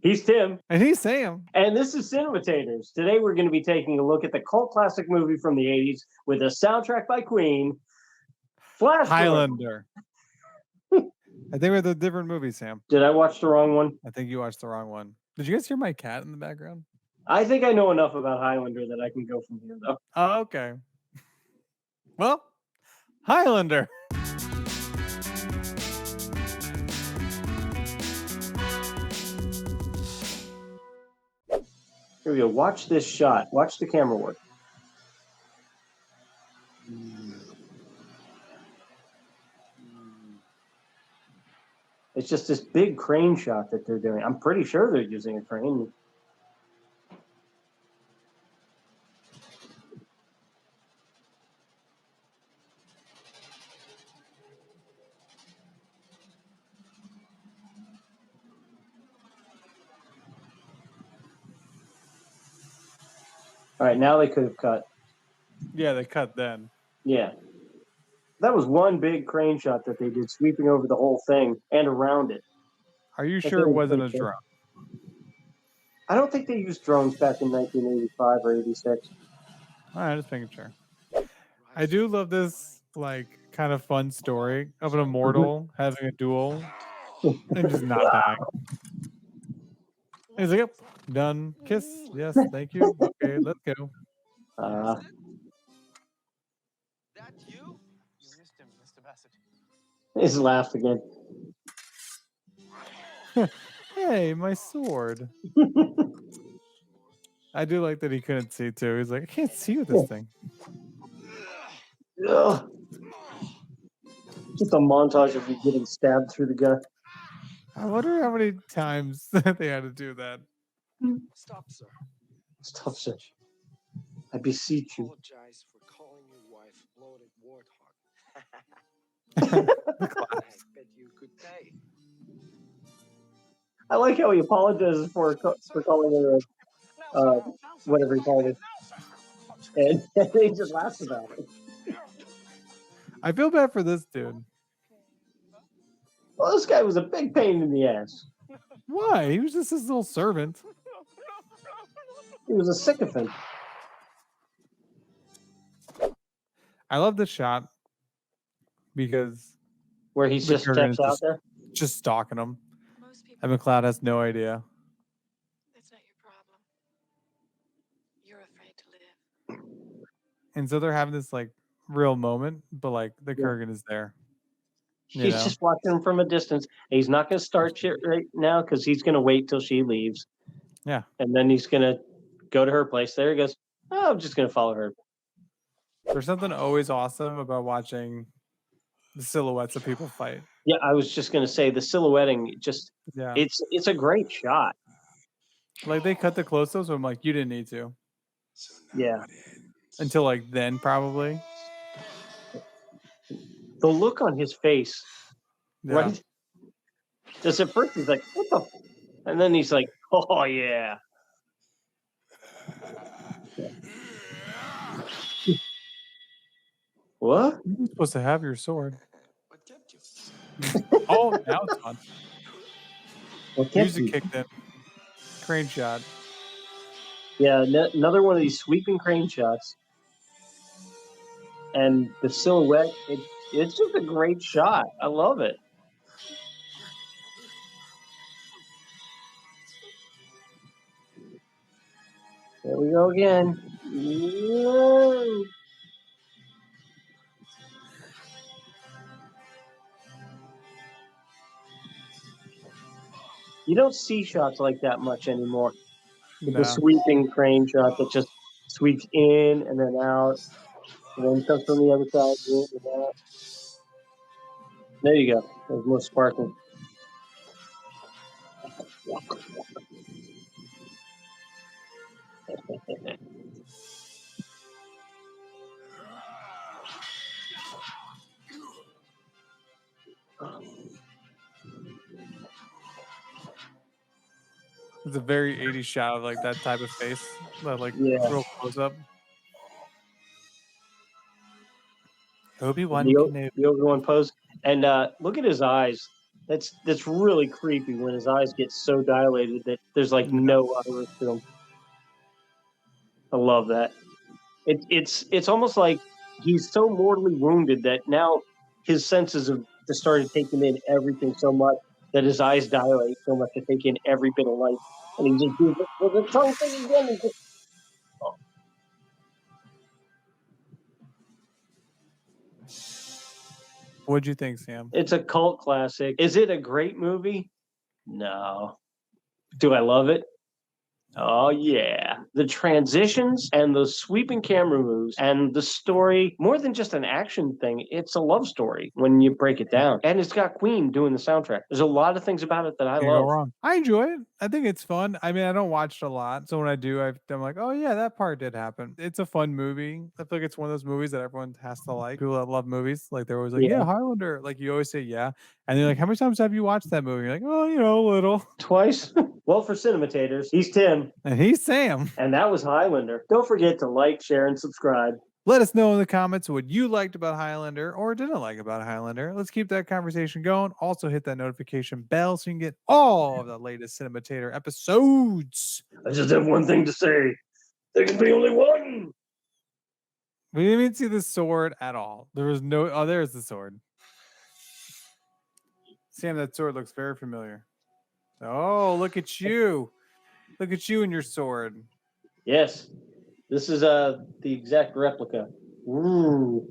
He's Tim. And he's Sam. And this is Cinematators. Today we're going to be taking a look at the cult classic movie from the 80s with a soundtrack by Queen, Highlander. I think we're the different movies, Sam. Did I watch the wrong one? I think you watched the wrong one. Did you guys hear my cat in the background? I think I know enough about Highlander that I can go from here, though. Oh, okay. Well, Highlander. Here we go. Watch this shot. Watch the camera work. It's just this big crane shot that they're doing. I'm pretty sure they're using a crane. All right, now they could have cut. Yeah, they cut then. Yeah. That was one big crane shot that they did, sweeping over the whole thing and around it. Are you sure it wasn't a drone? I don't think they used drones back in 1985 or 86. All right, just making sure. I do love this, like, kind of fun story of an immortal having a duel and just not dying. He's like, yep, done. Kiss. Yes, thank you. Okay, let's go. That you? You missed him, Mr. Bassett. He's laughed again. Hey, my sword. I do like that he couldn't see too. He's like, I can't see with this thing. Ugh. Just a montage of you getting stabbed through the gut. I wonder how many times that they had to do that. Stop, sir. Stop, sir. I beseech you. Apologize for calling your wife bloated warthog. I bet you could pay. I like how he apologizes for calling her whatever he called it. And he just laughs about it. I feel bad for this dude. Well, this guy was a big pain in the ass. Why? He was just his little servant. He was a sycophant. I love this shot because where he's just steps out there, just stalking him. And McLeod has no idea. That's not your problem. You're afraid to live. And so they're having this like real moment, but like the Kurgan is there. He's just watching him from a distance. He's not going to start shit right now because he's going to wait till she leaves. Yeah. And then he's going to go to her place. There he goes. Oh, I'm just going to follow her. There's something always awesome about watching the silhouettes of people fight. Yeah, I was just going to say the silhouetting, it's a great shot. Like they cut the close-ups, so I'm like, you didn't need to. Yeah. Until like then, probably. The look on his face, right? Just at first he's like, what the? And then he's like, oh, yeah. What? You're supposed to have your sword. What kept you? Oh, now it's on. Music kicked in. Crane shot. Yeah, another one of these sweeping crane shots. And the silhouette, it's just a great shot. I love it. There we go again. Whoa. You don't see shots like that much anymore. The sweeping crane shot that just sweeps in and then out, and then comes from the other side, in and out. There you go. There's more sparkling. It's a very 80s shot of like that type of face, that like real close up. Obi-Wan the Obi-Wan pose, and look at his eyes. That's really creepy when his eyes get so dilated that there's like no iris to them. I love that. It's almost like he's so mortally wounded that now his senses have just started taking in everything so much that his eyes dilate so much to take in every bit of light, and he just does the tongue thing again. And just, oh, What'd you think, Sam? it's a cult classic. Is it a great movie? No. Do I love it? Oh yeah. The transitions and the sweeping camera moves and the story, more than just an action thing, it's a love story when you break it down. And it's got Queen doing the soundtrack. There's a lot of things about it that I Can't go love. wrong. I enjoy it. I think it's fun. I mean, I don't watch it a lot, so when I do, I'm like, oh yeah, that part did happen. It's a fun movie. I feel like it's one of those movies that everyone has to like. People that love movies, like they're always like, Yeah. yeah, Highlander. Like you always say, yeah, and they're like, how many times have you watched that movie? You're like, oh, a little. Twice. Well, for cinematators, he's Tim. And he's Sam. And that was Highlander. Don't forget to like, share, and subscribe. Let us know in the comments what you liked about Highlander or didn't like about Highlander. Let's keep that conversation going. Also, hit that notification bell so you can get all of the latest Cinematator episodes. I just have one thing to say. There can be only one. We didn't even see the sword at all. There was no. Oh, there's the sword. Sam, that sword looks very familiar. Oh, look at you. Look at you and your sword. Yes. This is the exact replica. Ooh.